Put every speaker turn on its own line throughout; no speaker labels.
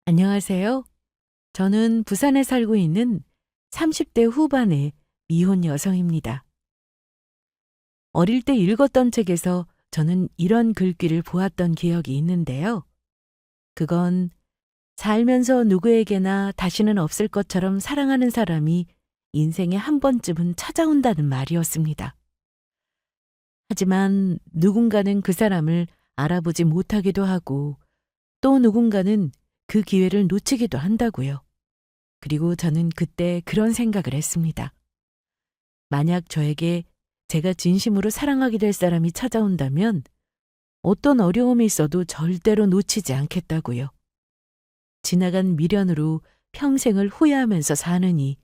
안녕하세요. 저는 부산에 살고 있는 30대 후반의 미혼 여성입니다. 어릴 때 읽었던 책에서 저는 이런 글귀를 보았던 기억이 있는데요. 그건 살면서 누구에게나 다시는 없을 것처럼 사랑하는 사람이 인생에 한 번쯤은 찾아온다는 말이었습니다. 하지만 누군가는 그 사람을 알아보지 못하기도 하고 또 누군가는 그 기회를 놓치기도 한다고요. 그리고 저는 그때 그런 생각을 했습니다. 만약 저에게 제가 진심으로 사랑하게 될 사람이 찾아온다면 어떤 어려움이 있어도 절대로 놓치지 않겠다고요. 지나간 미련으로 평생을 후회하면서 사느니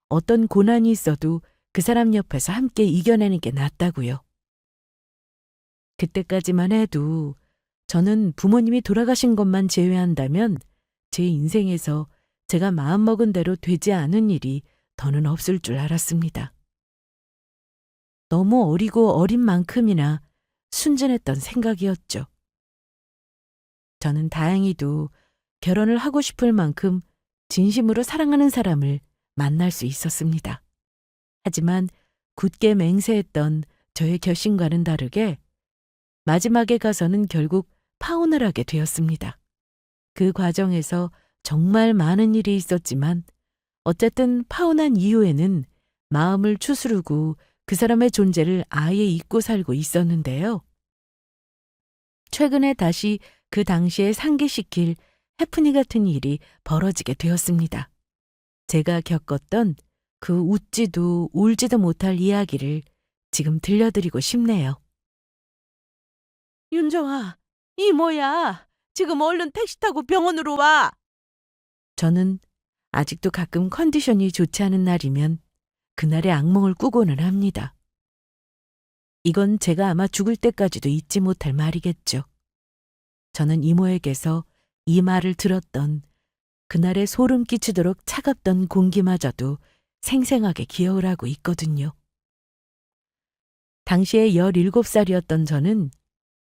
어떤 고난이 있어도 그 사람 옆에서 함께 이겨내는 게 낫다고요. 그때까지만 해도 저는 부모님이 돌아가신 것만 제외한다면 제 인생에서 제가 마음먹은 대로 되지 않은 일이 더는 없을 줄 알았습니다. 너무 어리고 어린 만큼이나 순진했던 생각이었죠. 저는 다행히도 결혼을 하고 싶을 만큼 진심으로 사랑하는 사람을 만날 수 있었습니다. 하지만 굳게 맹세했던 저의 결심과는 다르게 마지막에 가서는 결국 파혼을 하게 되었습니다. 그 과정에서 정말 많은 일이 있었지만 어쨌든 파혼한 이후에는 마음을 추스르고 그 사람의 존재를 아예 잊고 살고 있었는데요. 최근에 다시 그 당시에 상기시킬 해프닝 같은 일이 벌어지게 되었습니다. 제가 겪었던 그 웃지도 울지도 못할 이야기를 지금 들려드리고 싶네요. 윤정아, 이모야. 지금 얼른 택시 타고 병원으로 와. 저는 아직도 가끔 컨디션이 좋지 않은 날이면 그날의 악몽을 꾸고는 합니다. 이건 제가 아마 죽을 때까지도 잊지 못할 말이겠죠. 저는 이모에게서 이 말을 들었던 그날의 소름 끼치도록 차갑던 공기마저도 생생하게 기억을 하고 있거든요. 당시에 17살이었던 저는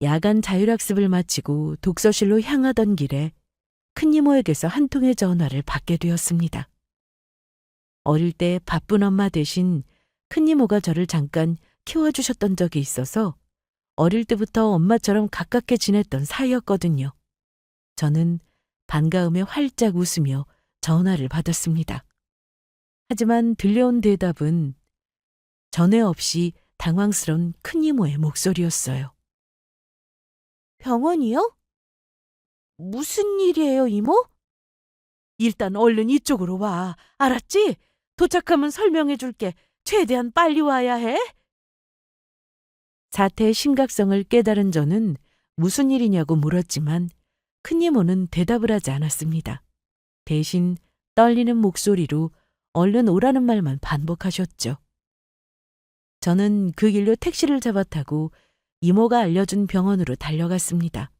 야간 자율학습을 마치고 독서실로 향하던 길에 큰이모에게서 한 통의 전화를 받게 되었습니다. 어릴 때 바쁜 엄마 대신 큰이모가 저를 잠깐 키워주셨던 적이 있어서 어릴 때부터 엄마처럼 가깝게 지냈던 사이였거든요. 저는 반가움에 활짝 웃으며 전화를 받았습니다. 하지만 들려온 대답은 전에 없이 당황스러운 큰이모의 목소리였어요. 병원이요? 무슨 일이에요, 이모? 일단 얼른 이쪽으로 와. 알았지? 도착하면 설명해 줄게. 최대한 빨리 와야 해. 사태의 심각성을 깨달은 저는 무슨 일이냐고 물었지만 큰이모는 대답을 하지 않았습니다. 대신 떨리는 목소리로 얼른 오라는 말만 반복하셨죠. 저는 그 길로 택시를 잡아 타고 이모가 알려준 병원으로 달려갔습니다.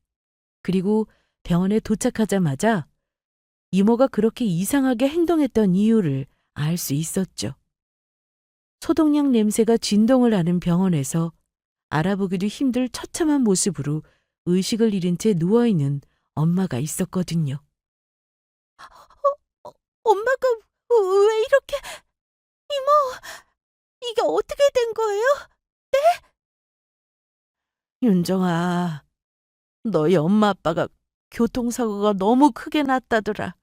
그리고 병원에 도착하자마자 이모가 그렇게 이상하게 행동했던 이유를 알 수 있었죠. 소독약 냄새가 진동을 하는 병원에서 알아보기도 힘들 처참한 모습으로 의식을 잃은 채 누워있는 엄마가 있었거든요. 엄마가 왜 이렇게... 이모, 이게 어떻게 된 거예요? 윤정아, 너희 엄마 아빠가 교통사고가 너무 크게 났다더라.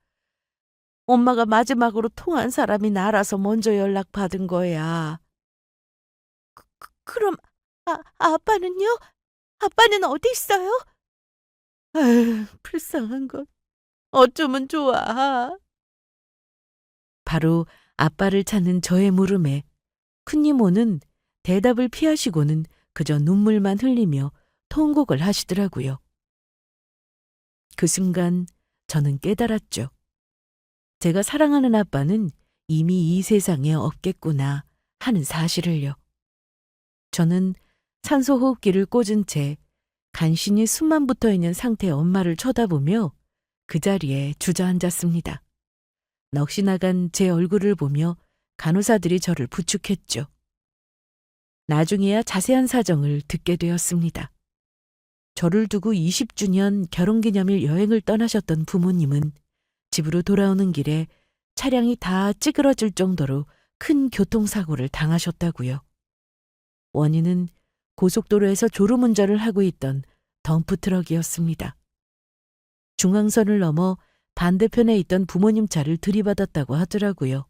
엄마가 마지막으로 통한 사람이 나라서 먼저 연락받은 거야. 그럼 아빠는요? 아빠는 어디 있어요? 아휴, 불쌍한 것. 어쩌면 좋아. 바로 아빠를 찾는 저의 물음에 큰이모는 대답을 피하시고는 그저 눈물만 흘리며 통곡을 하시더라고요. 그 순간 저는 깨달았죠. 제가 사랑하는 아빠는 이미 이 세상에 없겠구나 하는 사실을요. 저는 산소호흡기를 꽂은 채 간신히 숨만 붙어있는 상태의 엄마를 쳐다보며 그 자리에 주저앉았습니다. 넋이 나간 제 얼굴을 보며 간호사들이 저를 부축했죠. 나중에야 자세한 사정을 듣게 되었습니다. 저를 두고 20주년 결혼기념일 여행을 떠나셨던 부모님은 집으로 돌아오는 길에 차량이 다 찌그러질 정도로 큰 교통사고를 당하셨다고요. 원인은 고속도로에서 졸음운전을 하고 있던 덤프트럭이었습니다. 중앙선을 넘어 반대편에 있던 부모님 차를 들이받았다고 하더라고요.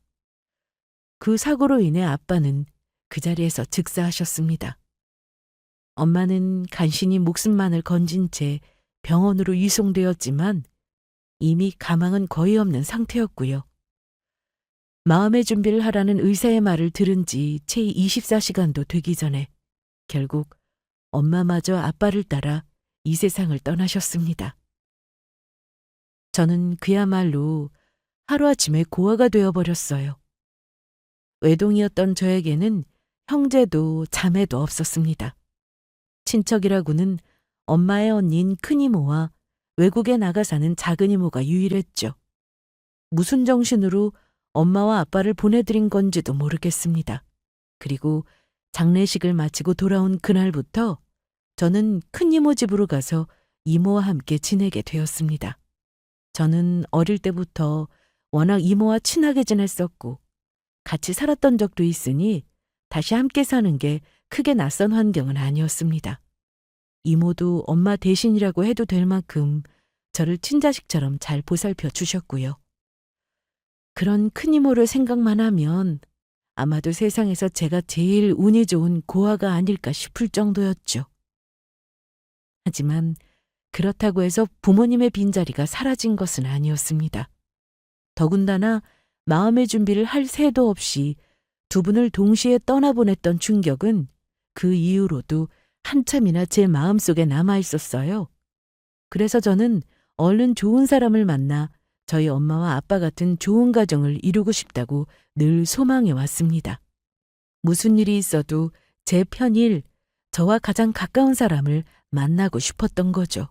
그 사고로 인해 아빠는 그 자리에서 즉사하셨습니다. 엄마는 간신히 목숨만을 건진 채 병원으로 이송되었지만 이미 가망은 거의 없는 상태였고요. 마음의 준비를 하라는 의사의 말을 들은 지 채 24시간도 되기 전에 결국 엄마마저 아빠를 따라 이 세상을 떠나셨습니다. 저는 그야말로 하루아침에 고아가 되어버렸어요. 외동이었던 저에게는 형제도 자매도 없었습니다. 친척이라고는 엄마의 언니인 큰이모와 외국에 나가 사는 작은이모가 유일했죠. 무슨 정신으로 엄마와 아빠를 보내드린 건지도 모르겠습니다. 그리고 장례식을 마치고 돌아온 그날부터 저는 큰이모 집으로 가서 이모와 함께 지내게 되었습니다. 저는 어릴 때부터 워낙 이모와 친하게 지냈었고 같이 살았던 적도 있으니 다시 함께 사는 게 크게 낯선 환경은 아니었습니다. 이모도 엄마 대신이라고 해도 될 만큼 저를 친자식처럼 잘 보살펴 주셨고요. 그런 큰이모를 생각만 하면 아마도 세상에서 제가 제일 운이 좋은 고아가 아닐까 싶을 정도였죠. 하지만 그렇다고 해서 부모님의 빈자리가 사라진 것은 아니었습니다. 더군다나 마음의 준비를 할 새도 없이 두 분을 동시에 떠나보냈던 충격은 그 이후로도 한참이나 제 마음속에 남아 있었어요. 그래서 저는 얼른 좋은 사람을 만나 저희 엄마와 아빠 같은 좋은 가정을 이루고 싶다고 늘 소망해 왔습니다. 무슨 일이 있어도 제 편일, 저와 가장 가까운 사람을 만나고 싶었던 거죠.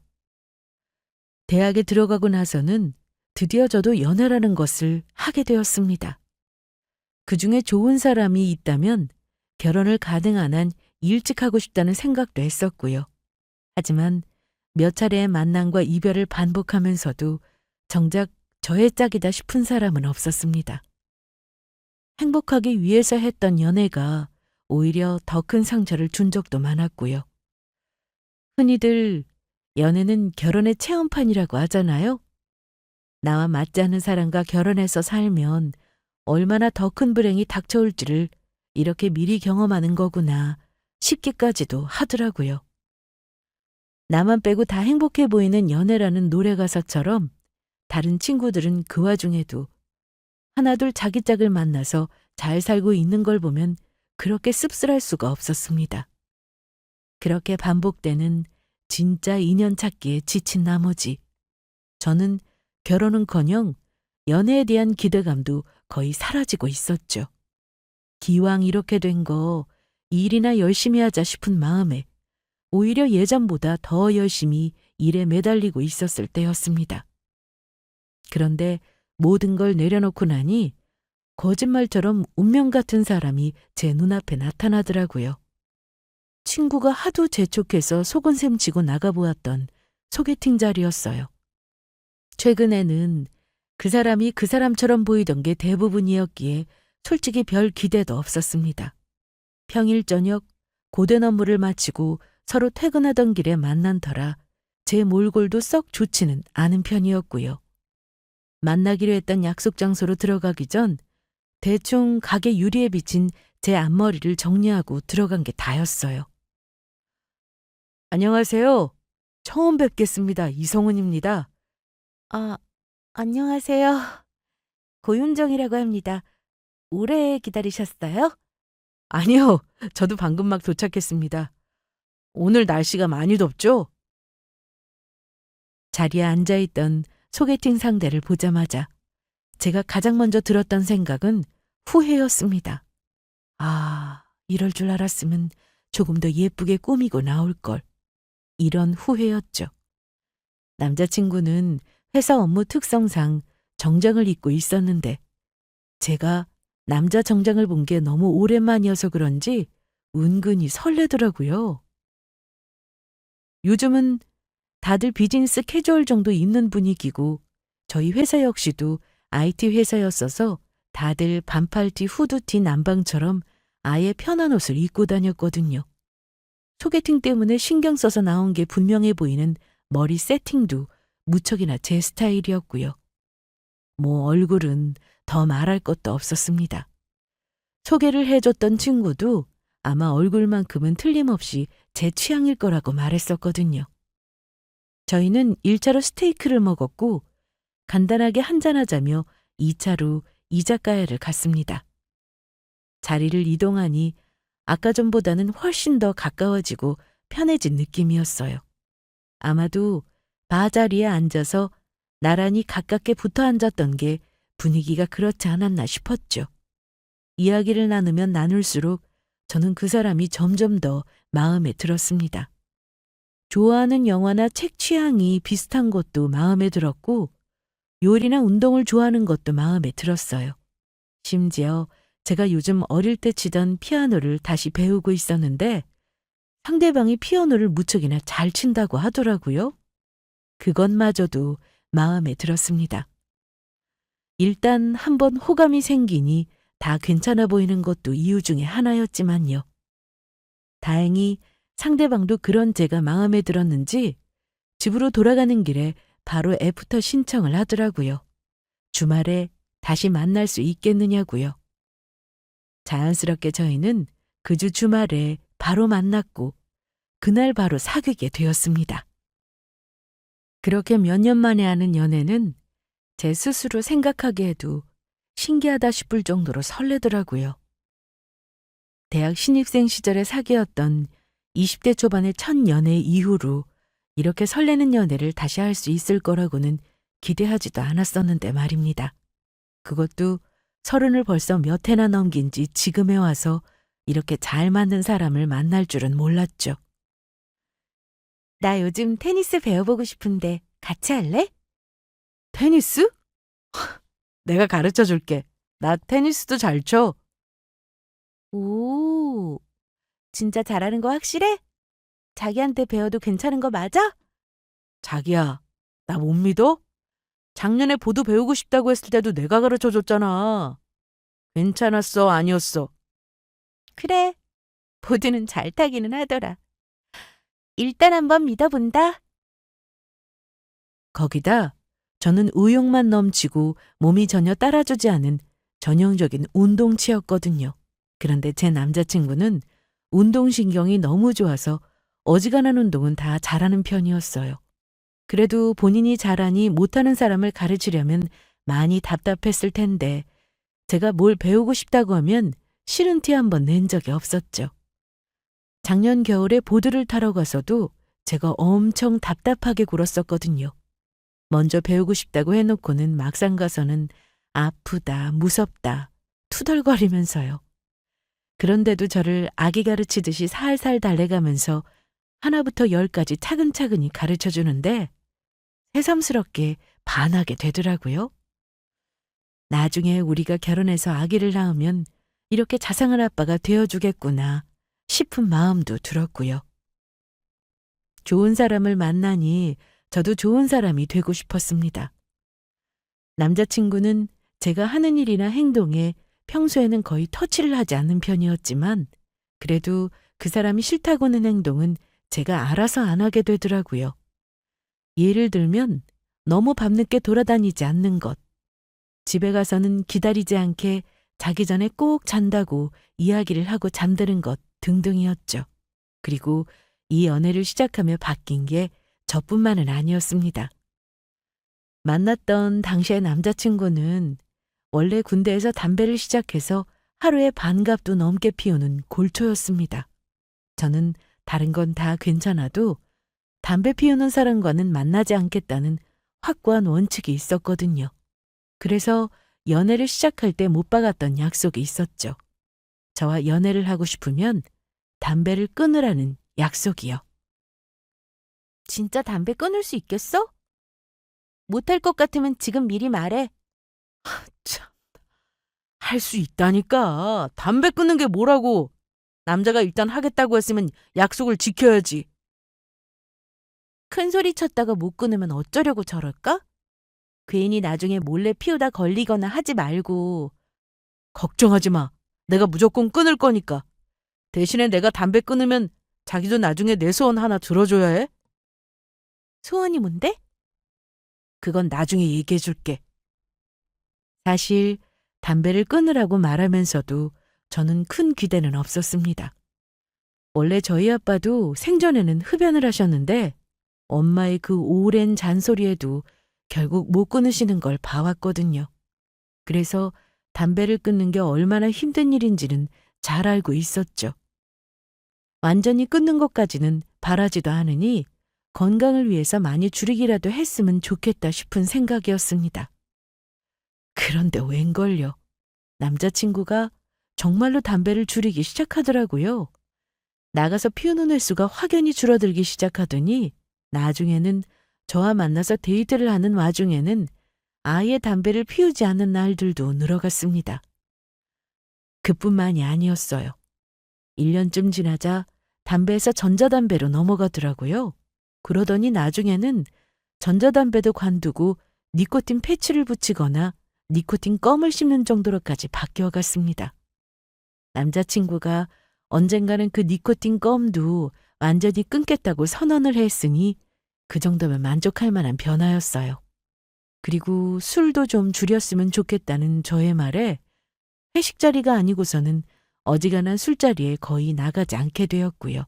대학에 들어가고 나서는 드디어 저도 연애라는 것을 하게 되었습니다. 그중에 좋은 사람이 있다면 결혼을 가능 안 한 일찍 하고 싶다는 생각도 했었고요. 하지만 몇 차례의 만남과 이별을 반복하면서도 정작 저의 짝이다 싶은 사람은 없었습니다. 행복하기 위해서 했던 연애가 오히려 더 큰 상처를 준 적도 많았고요. 흔히들 연애는 결혼의 체험판이라고 하잖아요. 나와 맞지 않는 사람과 결혼해서 살면 얼마나 더 큰 불행이 닥쳐올지를 이렇게 미리 경험하는 거구나 싶기까지도 하더라고요. 나만 빼고 다 행복해 보이는 연애라는 노래 가사처럼 다른 친구들은 그 와중에도 하나둘 자기 짝을 만나서 잘 살고 있는 걸 보면 그렇게 씁쓸할 수가 없었습니다. 그렇게 반복되는 진짜 인연 찾기에 지친 나머지 저는 결혼은커녕 연애에 대한 기대감도 거의 사라지고 있었죠. 기왕 이렇게 된 거 일이나 열심히 하자 싶은 마음에 오히려 예전보다 더 열심히 일에 매달리고 있었을 때였습니다. 그런데 모든 걸 내려놓고 나니 거짓말처럼 운명 같은 사람이 제 눈앞에 나타나더라고요. 친구가 하도 재촉해서 속은셈 치고 나가보았던 소개팅 자리였어요. 최근에는 그 사람이 그 사람처럼 보이던 게 대부분이었기에 솔직히 별 기대도 없었습니다. 평일 저녁 고된 업무를 마치고 서로 퇴근하던 길에 만난 터라 제 몰골도 썩 좋지는 않은 편이었고요. 만나기로 했던 약속 장소로 들어가기 전 대충 가게 유리에 비친 제 앞머리를 정리하고 들어간 게 다였어요. 안녕하세요. 처음 뵙겠습니다. 이성은입니다. 안녕하세요. 고윤정이라고 합니다. 오래 기다리셨어요? 아니요. 저도 방금 막 도착했습니다. 오늘 날씨가 많이 덥죠? 자리에 앉아있던 소개팅 상대를 보자마자 제가 가장 먼저 들었던 생각은 후회였습니다. 이럴 줄 알았으면 조금 더 예쁘게 꾸미고 나올걸. 이런 후회였죠. 남자친구는 회사 업무 특성상 정장을 입고 있었는데 제가 남자 정장을 본 게 너무 오랜만이어서 그런지 은근히 설레더라고요. 요즘은 다들 비즈니스 캐주얼 정도 입는 분위기고 저희 회사 역시도 IT 회사였어서 다들 반팔티, 후드티, 남방처럼 아예 편한 옷을 입고 다녔거든요. 소개팅 때문에 신경 써서 나온 게 분명해 보이는 머리 세팅도 무척이나 제 스타일이었고요. 뭐 얼굴은 더 말할 것도 없었습니다. 소개를 해줬던 친구도 아마 얼굴만큼은 틀림없이 제 취향일 거라고 말했었거든요. 저희는 1차로 스테이크를 먹었고 간단하게 한잔하자며 2차로 이자카야를 갔습니다. 자리를 이동하니 아까 전보다는 훨씬 더 가까워지고 편해진 느낌이었어요. 아마도 바 자리에 앉아서 나란히 가깝게 붙어 앉았던 게 분위기가 그렇지 않았나 싶었죠. 이야기를 나누면 나눌수록 저는 그 사람이 점점 더 마음에 들었습니다. 좋아하는 영화나 책 취향이 비슷한 것도 마음에 들었고 요리나 운동을 좋아하는 것도 마음에 들었어요. 심지어 제가 요즘 어릴 때 치던 피아노를 다시 배우고 있었는데 상대방이 피아노를 무척이나 잘 친다고 하더라고요. 그것마저도 마음에 들었습니다. 일단 한번 호감이 생기니 다 괜찮아 보이는 것도 이유 중에 하나였지만요. 다행히 상대방도 그런 제가 마음에 들었는지 집으로 돌아가는 길에 바로 애프터 신청을 하더라고요. 주말에 다시 만날 수 있겠느냐고요. 자연스럽게 저희는 그 주 주말에 바로 만났고 그날 바로 사귀게 되었습니다. 그렇게 몇 년 만에 하는 연애는 제 스스로 생각하기에도 신기하다 싶을 정도로 설레더라고요. 대학 신입생 시절에 사귀었던 20대 초반의 첫 연애 이후로 이렇게 설레는 연애를 다시 할 수 있을 거라고는 기대하지도 않았었는데 말입니다. 그것도 30을 벌써 몇 해나 넘긴 지 지금에 와서 이렇게 잘 맞는 사람을 만날 줄은 몰랐죠. 나 요즘 테니스 배워보고 싶은데 같이 할래? 테니스? 내가 가르쳐 줄게. 나 테니스도 잘 쳐. 오, 진짜 잘하는 거 확실해? 자기한테 배워도 괜찮은 거 맞아? 자기야, 나 못 믿어? 작년에 보드 배우고 싶다고 했을 때도 내가 가르쳐 줬잖아. 괜찮았어, 아니었어? 그래, 보드는 잘 타기는 하더라. 일단 한번 믿어본다. 거기다 저는 의욕만 넘치고 몸이 전혀 따라주지 않은 전형적인 운동치였거든요. 그런데 제 남자친구는 운동신경이 너무 좋아서 어지간한 운동은 다 잘하는 편이었어요. 그래도 본인이 잘하니 못하는 사람을 가르치려면 많이 답답했을 텐데 제가 뭘 배우고 싶다고 하면 싫은 티 한 번 낸 적이 없었죠. 작년 겨울에 보드를 타러 가서도 제가 엄청 답답하게 굴었었거든요. 먼저 배우고 싶다고 해놓고는 막상 가서는 아프다, 무섭다, 투덜거리면서요. 그런데도 저를 아기 가르치듯이 살살 달래가면서 하나부터 10까지 차근차근히 가르쳐주는데 새삼스럽게 반하게 되더라고요. 나중에 우리가 결혼해서 아기를 낳으면 이렇게 자상한 아빠가 되어주겠구나 싶은 마음도 들었고요. 좋은 사람을 만나니 저도 좋은 사람이 되고 싶었습니다. 남자친구는 제가 하는 일이나 행동에 평소에는 거의 터치를 하지 않는 편이었지만 그래도 그 사람이 싫다고는 행동은 제가 알아서 안 하게 되더라고요. 예를 들면 너무 밤늦게 돌아다니지 않는 것, 집에 가서는 기다리지 않게 자기 전에 꼭 잔다고 이야기를 하고 잠드는 것 등등이었죠. 그리고 이 연애를 시작하며 바뀐 게 저뿐만은 아니었습니다. 만났던 당시의 남자친구는 원래 군대에서 담배를 시작해서 하루에 반갑도 넘게 피우는 골초였습니다. 저는 다른 건 다 괜찮아도 담배 피우는 사람과는 만나지 않겠다는 확고한 원칙이 있었거든요. 그래서 연애를 시작할 때 못 박았던 약속이 있었죠. 저와 연애를 하고 싶으면 담배를 끊으라는 약속이요. 진짜 담배 끊을 수 있겠어? 못할 것 같으면 지금 미리 말해. 참, 할 수 있다니까. 담배 끊는 게 뭐라고. 남자가 일단 하겠다고 했으면 약속을 지켜야지. 큰 소리 쳤다가 못 끊으면 어쩌려고 저럴까? 괜히 나중에 몰래 피우다 걸리거나 하지 말고. 걱정하지 마. 내가 무조건 끊을 거니까. 대신에 내가 담배 끊으면 자기도 나중에 내 소원 하나 들어줘야 해. 소원이 뭔데? 그건 나중에 얘기해 줄게. 사실 담배를 끊으라고 말하면서도 저는 큰 기대는 없었습니다. 원래 저희 아빠도 생전에는 흡연을 하셨는데 엄마의 그 오랜 잔소리에도 결국 못 끊으시는 걸 봐왔거든요. 그래서 담배를 끊는 게 얼마나 힘든 일인지는 잘 알고 있었죠. 완전히 끊는 것까지는 바라지도 않으니 건강을 위해서 많이 줄이기라도 했으면 좋겠다 싶은 생각이었습니다. 그런데 웬걸요. 남자친구가 정말로 담배를 줄이기 시작하더라고요. 나가서 피우는 횟수가 확연히 줄어들기 시작하더니 나중에는 저와 만나서 데이트를 하는 와중에는 아예 담배를 피우지 않는 날들도 늘어갔습니다. 그뿐만이 아니었어요. 1년쯤 지나자 담배에서 전자담배로 넘어가더라고요. 그러더니 나중에는 전자담배도 관두고 니코틴 패치를 붙이거나 니코틴 껌을 씹는 정도로까지 바뀌어갔습니다. 남자친구가 언젠가는 그 니코틴 껌도 완전히 끊겠다고 선언을 했으니 그 정도면 만족할 만한 변화였어요. 그리고 술도 좀 줄였으면 좋겠다는 저의 말에 회식 자리가 아니고서는 어지간한 술자리에 거의 나가지 않게 되었고요.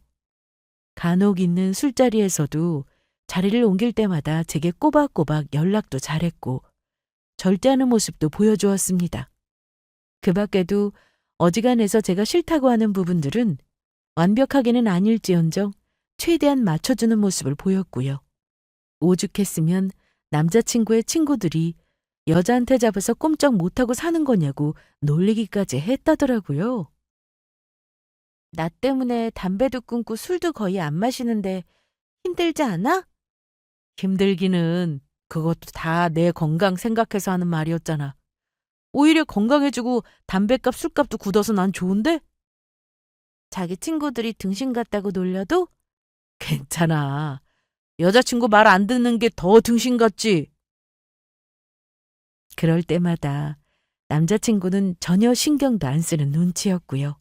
간혹 있는 술자리에서도 자리를 옮길 때마다 제게 꼬박꼬박 연락도 잘했고 절제하는 모습도 보여주었습니다. 그 밖에도 어지간해서 제가 싫다고 하는 부분들은 완벽하게는 아닐지언정 최대한 맞춰주는 모습을 보였고요. 오죽했으면 남자친구의 친구들이 여자한테 잡아서 꼼짝 못하고 사는 거냐고 놀리기까지 했다더라고요. 나 때문에 담배도 끊고 술도 거의 안 마시는데 힘들지 않아? 힘들기는 그것도 다 내 건강 생각해서 하는 말이었잖아. 오히려 건강해지고 담배값 술값도 굳어서 난 좋은데? 자기 친구들이 등신 같다고 놀려도? 괜찮아. 여자친구 말 안 듣는 게 더 등신 같지? 그럴 때마다 남자친구는 전혀 신경도 안 쓰는 눈치였고요.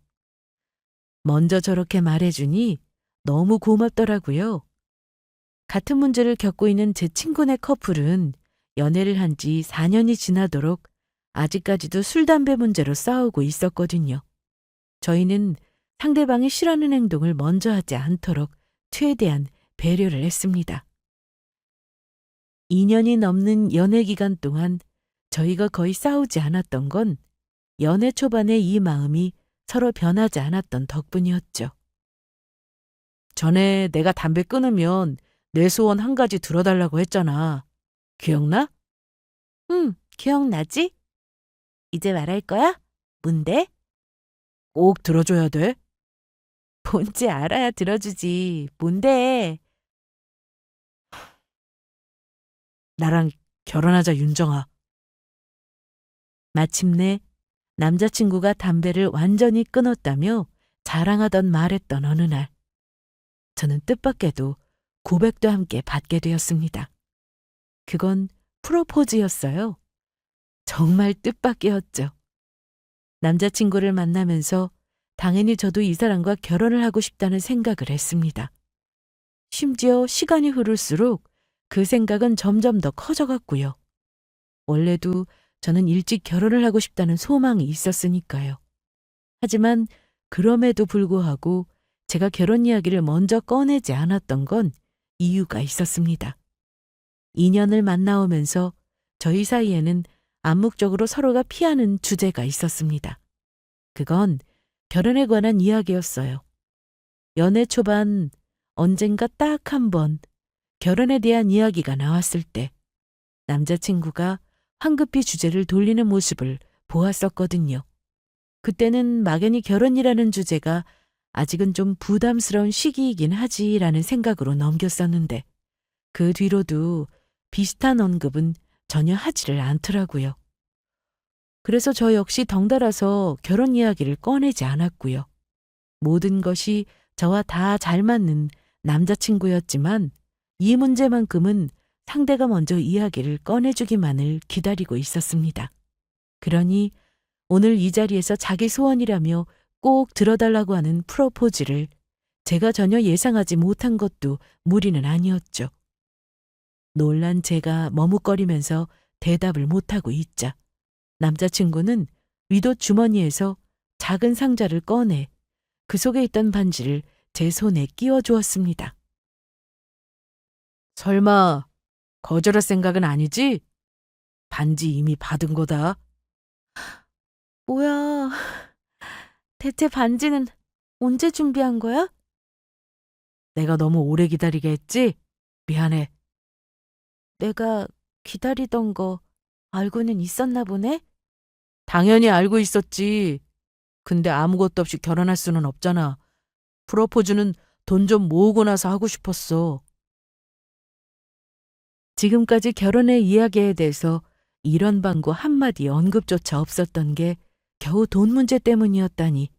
먼저 저렇게 말해주니 너무 고맙더라고요. 같은 문제를 겪고 있는 제 친구네 커플은 연애를 한 지 4년이 지나도록 아직까지도 술, 담배 문제로 싸우고 있었거든요. 저희는 상대방이 싫어하는 행동을 먼저 하지 않도록 최대한 배려를 했습니다. 2년이 넘는 연애 기간 동안 저희가 거의 싸우지 않았던 건 연애 초반의 이 마음이 서로 변하지 않았던 덕분이었죠. 전에 내가 담배 끊으면 내 소원 한 가지 들어달라고 했잖아. 기억나? 응, 기억나지? 이제 말할 거야? 뭔데? 꼭 들어줘야 돼. 뭔지 알아야 들어주지. 뭔데? 나랑 결혼하자, 윤정아. 마침내 남자친구가 담배를 완전히 끊었다며 자랑하던 말했던 어느 날, 저는 뜻밖에도 고백도 함께 받게 되었습니다. 그건 프로포즈였어요. 정말 뜻밖이었죠. 남자친구를 만나면서 당연히 저도 이 사람과 결혼을 하고 싶다는 생각을 했습니다. 심지어 시간이 흐를수록 그 생각은 점점 더 커져갔고요. 원래도 저는 일찍 결혼을 하고 싶다는 소망이 있었으니까요. 하지만 그럼에도 불구하고 제가 결혼 이야기를 먼저 꺼내지 않았던 건 이유가 있었습니다. 2년을 만나오면서 저희 사이에는 암묵적으로 서로가 피하는 주제가 있었습니다. 그건 결혼에 관한 이야기였어요. 연애 초반 언젠가 딱 한 번 결혼에 대한 이야기가 나왔을 때 남자친구가 황급히 주제를 돌리는 모습을 보았었거든요. 그때는 막연히 결혼이라는 주제가 아직은 좀 부담스러운 시기이긴 하지라는 생각으로 넘겼었는데 그 뒤로도 비슷한 언급은 전혀 하지를 않더라고요. 그래서 저 역시 덩달아서 결혼 이야기를 꺼내지 않았고요. 모든 것이 저와 다 잘 맞는 남자친구였지만 이 문제만큼은 상대가 먼저 이야기를 꺼내주기만을 기다리고 있었습니다. 그러니 오늘 이 자리에서 자기 소원이라며 꼭 들어달라고 하는 프로포즈를 제가 전혀 예상하지 못한 것도 무리는 아니었죠. 놀란 제가 머뭇거리면서 대답을 못하고 있자 남자친구는 위도 주머니에서 작은 상자를 꺼내 그 속에 있던 반지를 제 손에 끼워 주었습니다. 설마 거절할 생각은 아니지? 반지 이미 받은 거다. 뭐야, 대체 반지는 언제 준비한 거야? 내가 너무 오래 기다리게 했지? 미안해. 내가 기다리던 거 알고는 있었나 보네? 당연히 알고 있었지. 근데 아무것도 없이 결혼할 수는 없잖아. 프로포즈는 돈 좀 모으고 나서 하고 싶었어. 지금까지 결혼의 이야기에 대해서 이런 방구 한마디 언급조차 없었던 게 겨우 돈 문제 때문이었다니.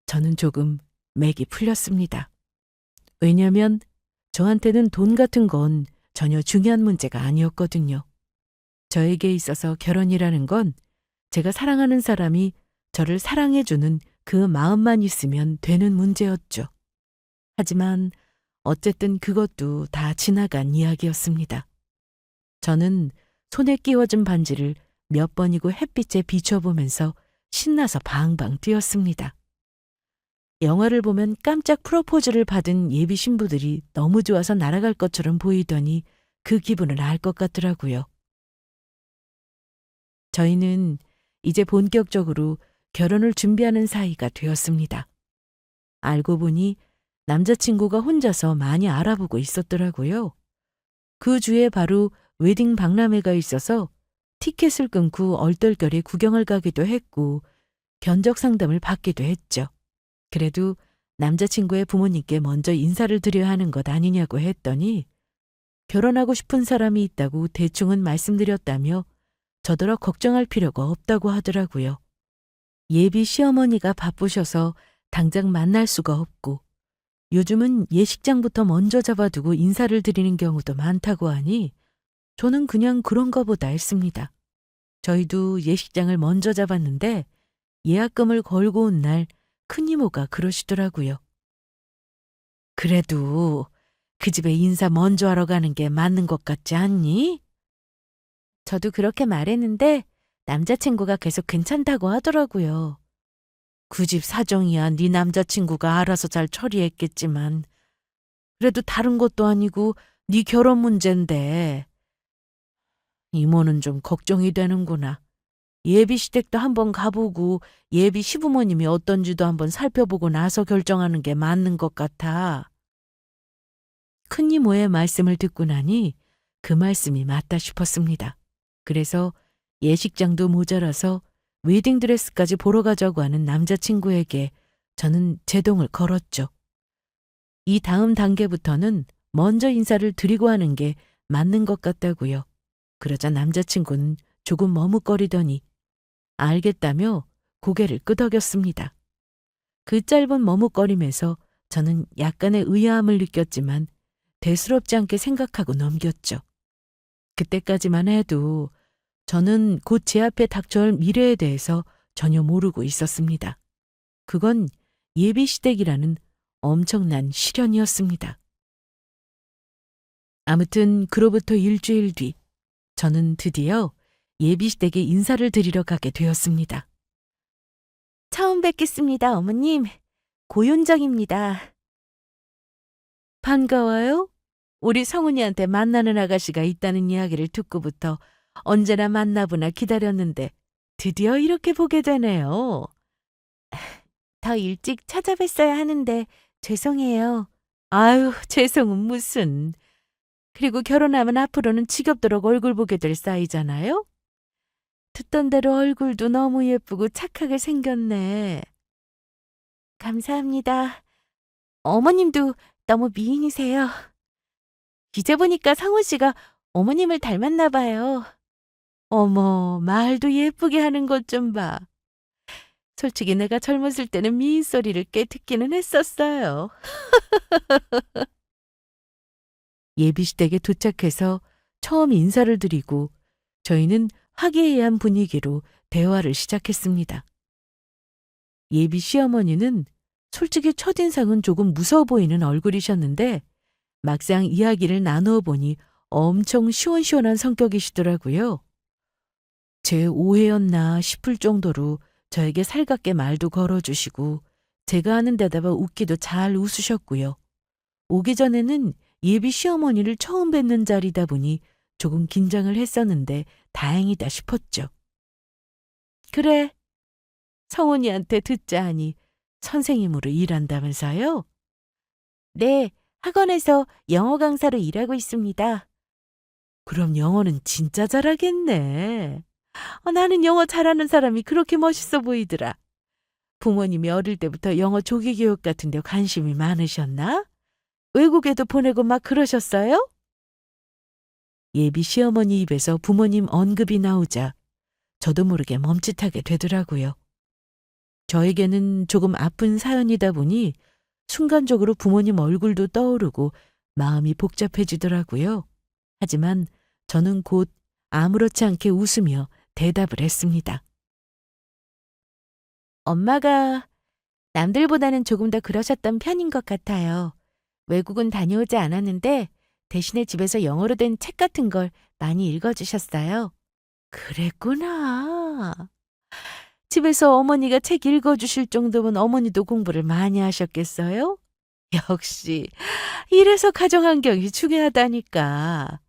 저는 조금 맥이 풀렸습니다. 왜냐면 저한테는 돈 같은 건 전혀 중요한 문제가 아니었거든요. 저에게 있어서 결혼이라는 건 제가 사랑하는 사람이 저를 사랑해주는 그 마음만 있으면 되는 문제였죠. 하지만 어쨌든 그것도 다 지나간 이야기였습니다. 저는 손에 끼워준 반지를 몇 번이고 햇빛에 비춰보면서 신나서 방방 뛰었습니다. 영화를 보면 깜짝 프로포즈를 받은 예비 신부들이 너무 좋아서 날아갈 것처럼 보이더니 그 기분을 알 것 같더라고요. 저희는 이제 본격적으로 결혼을 준비하는 사이가 되었습니다. 알고 보니 남자친구가 혼자서 많이 알아보고 있었더라고요. 그 주에 바로 웨딩 박람회가 있어서 티켓을 끊고 얼떨결에 구경을 가기도 했고 견적 상담을 받기도 했죠. 그래도 남자친구의 부모님께 먼저 인사를 드려야 하는 것 아니냐고 했더니 결혼하고 싶은 사람이 있다고 대충은 말씀드렸다며 저더러 걱정할 필요가 없다고 하더라고요. 예비 시어머니가 바쁘셔서 당장 만날 수가 없고 요즘은 예식장부터 먼저 잡아두고 인사를 드리는 경우도 많다고 하니 저는 그냥 그런가 보다 했습니다. 저희도 예식장을 먼저 잡았는데 예약금을 걸고 온 날 큰이모가 그러시더라고요. 그래도 그 집에 인사 먼저 하러 가는 게 맞는 것 같지 않니? 저도 그렇게 말했는데 남자친구가 계속 괜찮다고 하더라고요. 그 집 사정이야 네 남자친구가 알아서 잘 처리했겠지만 그래도 다른 것도 아니고 네 결혼 문제인데 이모는 좀 걱정이 되는구나. 예비 시댁도 한번 가보고 예비 시부모님이 어떤지도 한번 살펴보고 나서 결정하는 게 맞는 것 같아. 큰이모의 말씀을 듣고 나니 그 말씀이 맞다 싶었습니다. 그래서 예식장도 모자라서 웨딩드레스까지 보러 가자고 하는 남자친구에게 저는 제동을 걸었죠. 이 다음 단계부터는 먼저 인사를 드리고 하는 게 맞는 것 같다고요. 그러자 남자친구는 조금 머뭇거리더니 알겠다며 고개를 끄덕였습니다. 그 짧은 머뭇거림에서 저는 약간의 의아함을 느꼈지만 대수롭지 않게 생각하고 넘겼죠. 그때까지만 해도 저는 곧 제 앞에 닥쳐올 미래에 대해서 전혀 모르고 있었습니다. 그건 예비시댁이라는 엄청난 시련이었습니다. 아무튼 그로부터 일주일 뒤 저는 드디어 예비시댁에 인사를 드리러 가게 되었습니다. 처음 뵙겠습니다, 어머님. 고윤정입니다. 반가워요. 우리 성훈이한테 만나는 아가씨가 있다는 이야기를 듣고부터 언제나 만나보나 기다렸는데 드디어 이렇게 보게 되네요. 더 일찍 찾아뵀어야 하는데 죄송해요. 아유, 죄송은 무슨. 그리고 결혼하면 앞으로는 지겹도록 얼굴 보게 될 사이잖아요? 듣던 대로 얼굴도 너무 예쁘고 착하게 생겼네. 감사합니다. 어머님도 너무 미인이세요. 이제 보니까 상훈 씨가 어머님을 닮았나 봐요. 어머, 말도 예쁘게 하는 것 좀 봐. 솔직히 내가 젊었을 때는 미인 소리를 꽤 듣기는 했었어요. 예비시댁에 도착해서 처음 인사를 드리고 저희는 화기애애한 분위기로 대화를 시작했습니다. 예비 시어머니는 솔직히 첫인상은 조금 무서워 보이는 얼굴이셨는데 막상 이야기를 나누어 보니 엄청 시원시원한 성격이시더라고요. 제 오해였나 싶을 정도로 저에게 살갑게 말도 걸어주시고 제가 하는 데다가 웃기도 잘 웃으셨고요. 오기 전에는 예비 시어머니를 처음 뵙는 자리다 보니 조금 긴장을 했었는데 다행이다 싶었죠. 그래, 성훈이한테 듣자 하니 선생님으로 일한다면서요? 네, 학원에서 영어 강사로 일하고 있습니다. 그럼 영어는 진짜 잘하겠네. 나는 영어 잘하는 사람이 그렇게 멋있어 보이더라. 부모님이 어릴 때부터 영어 조기 교육 같은 데 관심이 많으셨나? 외국에도 보내고 막 그러셨어요? 예비 시어머니 입에서 부모님 언급이 나오자 저도 모르게 멈칫하게 되더라고요. 저에게는 조금 아픈 사연이다 보니 순간적으로 부모님 얼굴도 떠오르고 마음이 복잡해지더라고요. 하지만 저는 곧 아무렇지 않게 웃으며 대답을 했습니다. 엄마가 남들보다는 조금 더 그러셨던 편인 것 같아요. 외국은 다녀오지 않았는데 대신에 집에서 영어로 된 책 같은 걸 많이 읽어주셨어요. 그랬구나. 집에서 어머니가 책 읽어주실 정도면 어머니도 공부를 많이 하셨겠어요? 역시 이래서 가정환경이 중요하다니까.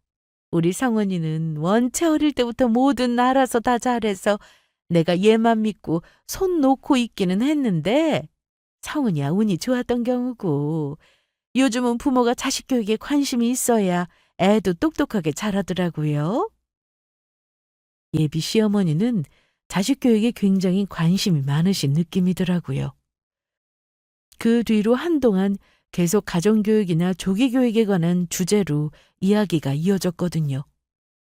우리 성원이는 원체 어릴 때부터 뭐든 알아서 다 잘해서 내가 얘만 믿고 손 놓고 있기는 했는데 성은이야 운이 좋았던 경우고 요즘은 부모가 자식 교육에 관심이 있어야 애도 똑똑하게 자라더라고요. 예비 시어머니는 자식 교육에 굉장히 관심이 많으신 느낌이더라고요. 그 뒤로 한동안 계속 가정교육이나 조기교육에 관한 주제로 이야기가 이어졌거든요.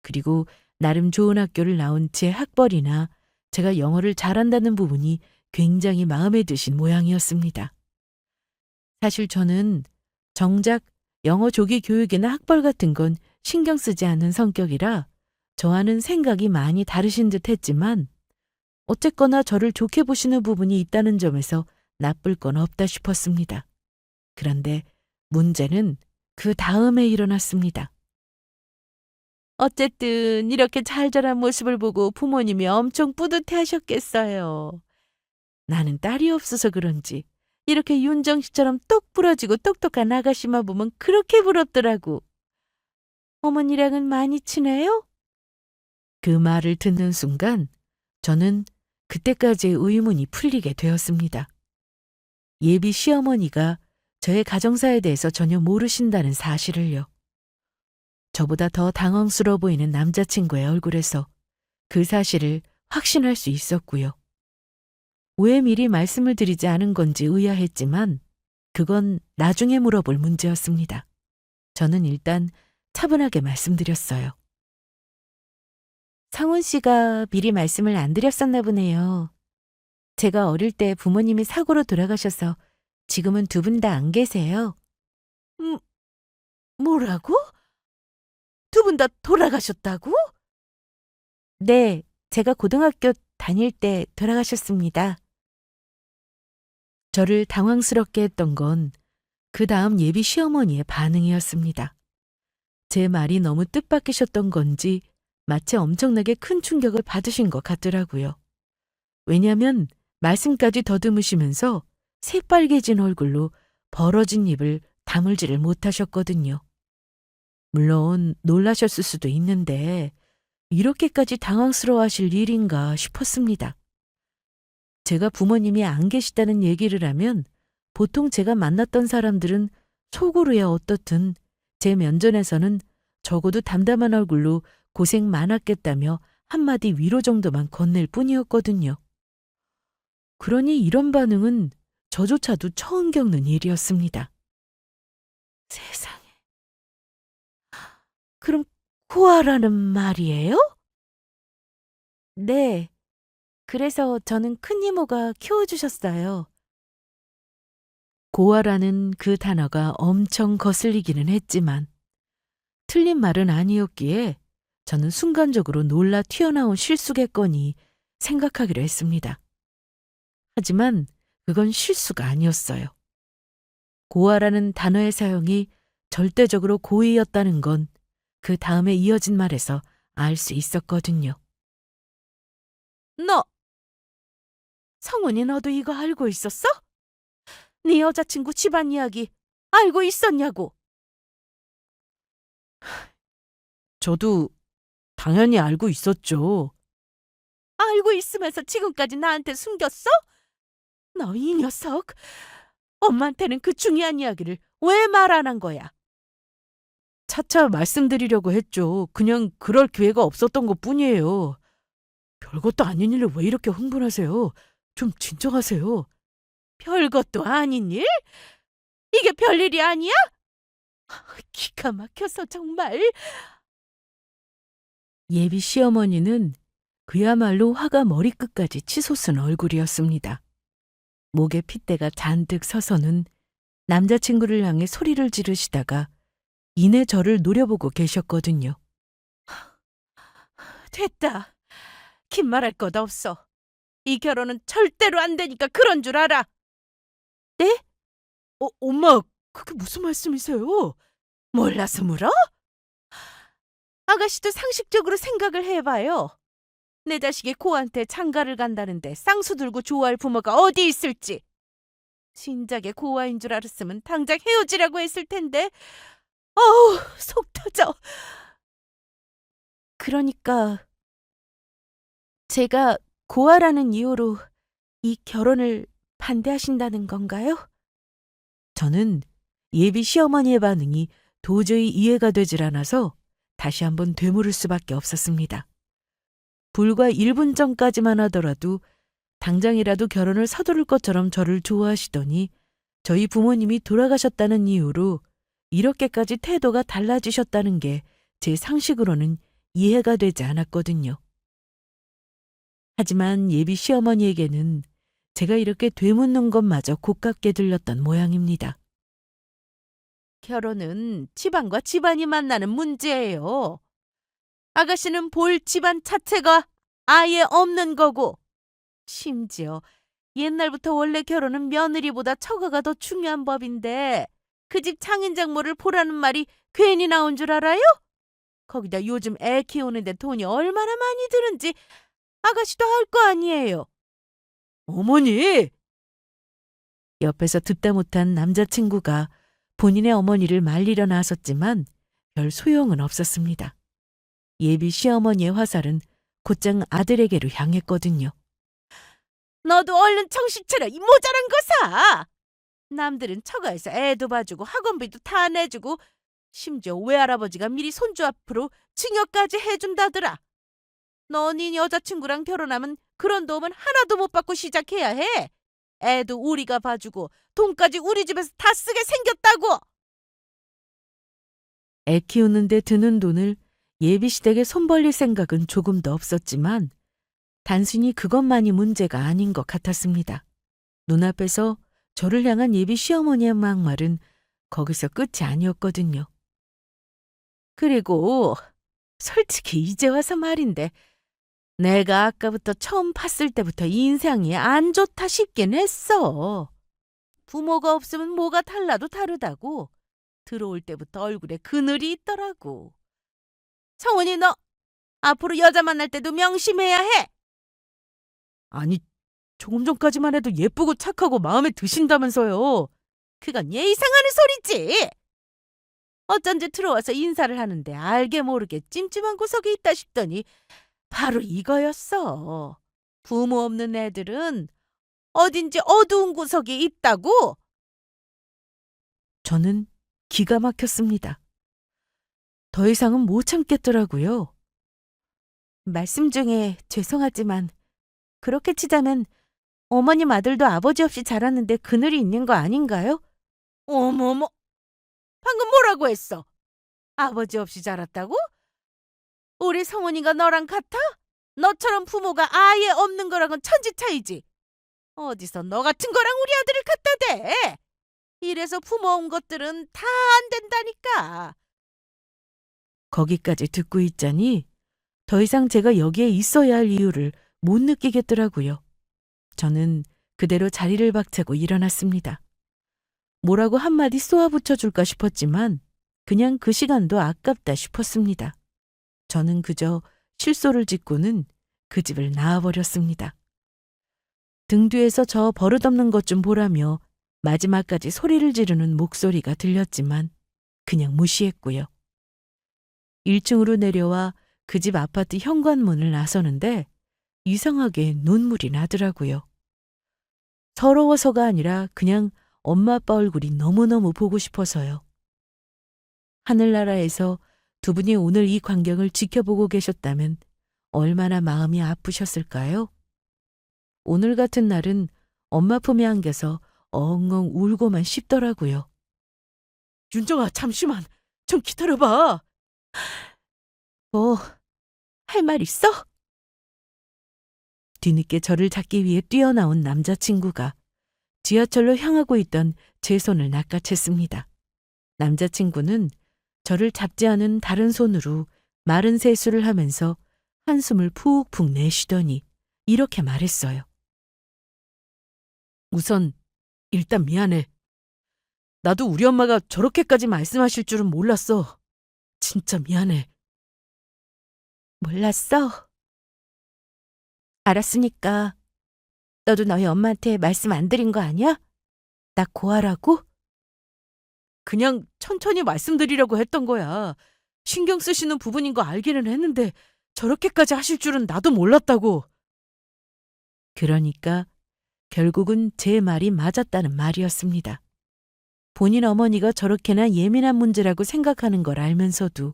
그리고 나름 좋은 학교를 나온 제 학벌이나 제가 영어를 잘한다는 부분이 굉장히 마음에 드신 모양이었습니다. 사실 저는 정작 영어 조기 교육이나 학벌 같은 건 신경 쓰지 않는 성격이라 저와는 생각이 많이 다르신 듯 했지만 어쨌거나 저를 좋게 보시는 부분이 있다는 점에서 나쁠 건 없다 싶었습니다. 그런데 문제는 그 다음에 일어났습니다. 어쨌든 이렇게 잘 자란 모습을 보고 부모님이 엄청 뿌듯해 하셨겠어요. 나는 딸이 없어서 그런지 이렇게 윤정 씨처럼 똑 부러지고 똑똑한 아가씨만 보면 그렇게 부럽더라고. 어머니랑은 많이 친해요? 그 말을 듣는 순간 저는 그때까지의 의문이 풀리게 되었습니다. 예비 시어머니가 저의 가정사에 대해서 전혀 모르신다는 사실을요. 저보다 더 당황스러워 보이는 남자친구의 얼굴에서 그 사실을 확신할 수 있었고요. 왜 미리 말씀을 드리지 않은 건지 의아했지만 그건 나중에 물어볼 문제였습니다. 저는 일단 차분하게 말씀드렸어요. 상훈 씨가 미리 말씀을 안 드렸었나 보네요. 제가 어릴 때 부모님이 사고로 돌아가셔서 지금은 두 분 다 안 계세요. 뭐라고? 두 분 다 돌아가셨다고? 네, 제가 고등학교 다닐 때 돌아가셨습니다. 저를 당황스럽게 했던 건 그 다음 예비 시어머니의 반응이었습니다. 제 말이 너무 뜻밖이셨던 건지 마치 엄청나게 큰 충격을 받으신 것 같더라고요. 왜냐하면 말씀까지 더듬으시면서 새빨개진 얼굴로 벌어진 입을 다물지를 못하셨거든요. 물론 놀라셨을 수도 있는데 이렇게까지 당황스러워하실 일인가 싶었습니다. 제가 부모님이 안 계시다는 얘기를 하면 보통 제가 만났던 사람들은 속으로야 어떻든 제 면전에서는 적어도 담담한 얼굴로 고생 많았겠다며 한마디 위로 정도만 건넬 뿐이었거든요. 그러니 이런 반응은 저조차도 처음 겪는 일이었습니다. 세상에. 그럼 코아라는 말이에요? 네. 그래서 저는 큰 이모가 키워주셨어요. 고아라는 그 단어가 엄청 거슬리기는 했지만 틀린 말은 아니었기에 저는 순간적으로 놀라 튀어나온 실수겠거니 생각하기로 했습니다. 하지만 그건 실수가 아니었어요. 고아라는 단어의 사용이 절대적으로 고의였다는 건 그 다음에 이어진 말에서 알 수 있었거든요. 너! 성훈이 너도 이거 알고 있었어? 네 여자친구 집안 이야기 알고 있었냐고. 저도 당연히 알고 있었죠. 알고 있으면서 지금까지 나한테 숨겼어? 너 이 녀석! 엄마한테는 그 중요한 이야기를 왜 말 안 한 거야? 차차 말씀드리려고 했죠. 그냥 그럴 기회가 없었던 것뿐이에요. 별것도 아닌 일을 왜 이렇게 흥분하세요? 좀 진정하세요. 별것도 아닌 일? 이게 별일이 아니야? 기가 막혀서 정말. 예비 시어머니는 그야말로 화가 머리끝까지 치솟은 얼굴이었습니다. 목에 핏대가 잔뜩 서서는 남자친구를 향해 소리를 지르시다가 이내 저를 노려보고 계셨거든요. 됐다. 긴 말할 것 없어. 이 결혼은 절대로 안 되니까 그런 줄 알아. 네? 엄마, 그게 무슨 말씀이세요? 몰라서 물어? 아가씨도 상식적으로 생각을 해봐요. 내 자식이 고한테 장가를 간다는데 쌍수 들고 좋아할 부모가 어디 있을지. 진작에 고아인 줄 알았으면 당장 헤어지라고 했을 텐데. 어우, 속 터져. 그러니까 제가 고아라는 이유로 이 결혼을 반대하신다는 건가요? 저는 예비 시어머니의 반응이 도저히 이해가 되질 않아서 다시 한번 되물을 수밖에 없었습니다. 불과 1분 전까지만 하더라도 당장이라도 결혼을 서두를 것처럼 저를 좋아하시더니 저희 부모님이 돌아가셨다는 이유로 이렇게까지 태도가 달라지셨다는 게 제 상식으로는 이해가 되지 않았거든요. 하지만 예비 시어머니에게는 제가 이렇게 되묻는 것마저 고깝게 들렸던 모양입니다. 결혼은 집안과 집안이 만나는 문제예요. 아가씨는 볼 집안 자체가 아예 없는 거고, 심지어 옛날부터 원래 결혼은 며느리보다 처가가 더 중요한 법인데 그 집 장인장모를 보라는 말이 괜히 나온 줄 알아요? 거기다 요즘 애 키우는데 돈이 얼마나 많이 드는지 아가씨도 알 거 아니에요. 어머니! 옆에서 듣다 못한 남자친구가 본인의 어머니를 말리려 나섰지만 별 소용은 없었습니다. 예비 시어머니의 화살은 곧장 아들에게로 향했거든요. 너도 얼른 정신 차려, 이 모자란 거사! 남들은 처가에서 애도 봐주고 학원비도 다 내주고 심지어 외할아버지가 미리 손주 앞으로 증여까지 해준다더라. 너네 여자친구랑 결혼하면 그런 도움은 하나도 못 받고 시작해야 해. 애도 우리가 봐주고 돈까지 우리 집에서 다 쓰게 생겼다고. 애 키우는데 드는 돈을 예비시댁에 손 벌릴 생각은 조금도 없었지만 단순히 그것만이 문제가 아닌 것 같았습니다. 눈앞에서 저를 향한 예비 시어머니의 막말은 거기서 끝이 아니었거든요. 그리고 솔직히 이제 와서 말인데 내가 아까부터 처음 팠을 때부터 인상이 안 좋다 싶긴 했어. 부모가 없으면 뭐가 달라도 다르다고. 들어올 때부터 얼굴에 그늘이 있더라고. 성훈이 너 앞으로 여자 만날 때도 명심해야 해. 아니, 조금 전까지만 해도 예쁘고 착하고 마음에 드신다면서요. 그건 예의상하는 소리지. 어쩐지 들어와서 인사를 하는데 알게 모르게 찜찜한 구석이 있다 싶더니 바로 이거였어. 부모 없는 애들은 어딘지 어두운 구석이 있다고. 저는 기가 막혔습니다. 더 이상은 못 참겠더라고요. 말씀 중에 죄송하지만 그렇게 치자면 어머님 아들도 아버지 없이 자랐는데 그늘이 있는 거 아닌가요? 어머머, 방금 뭐라고 했어? 아버지 없이 자랐다고? 우리 성훈이가 너랑 같아? 너처럼 부모가 아예 없는 거랑은 천지 차이지. 어디서 너 같은 거랑 우리 아들을 갖다 대? 이래서 부모 온 것들은 다 안 된다니까. 거기까지 듣고 있자니 더 이상 제가 여기에 있어야 할 이유를 못 느끼겠더라고요. 저는 그대로 자리를 박차고 일어났습니다. 뭐라고 한마디 쏘아붙여 줄까 싶었지만 그냥 그 시간도 아깝다 싶었습니다. 저는 그저 실소를 짓고는 그 집을 나와버렸습니다. 등 뒤에서 저 버릇없는 것 좀 보라며 마지막까지 소리를 지르는 목소리가 들렸지만 그냥 무시했고요. 1층으로 내려와 그 집 아파트 현관문을 나서는데 이상하게 눈물이 나더라고요. 서러워서가 아니라 그냥 엄마 아빠 얼굴이 너무너무 보고 싶어서요. 하늘나라에서 두 분이 오늘 이 광경을 지켜보고 계셨다면 얼마나 마음이 아프셨을까요? 오늘 같은 날은 엄마 품에 안겨서 엉엉 울고만 싶더라고요. 윤정아, 잠시만. 좀 기다려봐. 뭐, 할 말 있어? 뒤늦게 저를 잡기 위해 뛰어나온 남자친구가 지하철로 향하고 있던 제 손을 낚아챘습니다. 남자친구는 저를 잡지 않은 다른 손으로 마른 세수를 하면서 한숨을 푹푹 내쉬더니 이렇게 말했어요. 우선 일단 미안해. 나도 우리 엄마가 저렇게까지 말씀하실 줄은 몰랐어. 진짜 미안해. 몰랐어? 알았으니까 너도 너희 엄마한테 말씀 안 드린 거 아니야? 나 고하라고? 그냥 천천히 말씀드리려고 했던 거야. 신경 쓰시는 부분인 거 알기는 했는데 저렇게까지 하실 줄은 나도 몰랐다고. 그러니까 결국은 제 말이 맞았다는 말이었습니다. 본인 어머니가 저렇게나 예민한 문제라고 생각하는 걸 알면서도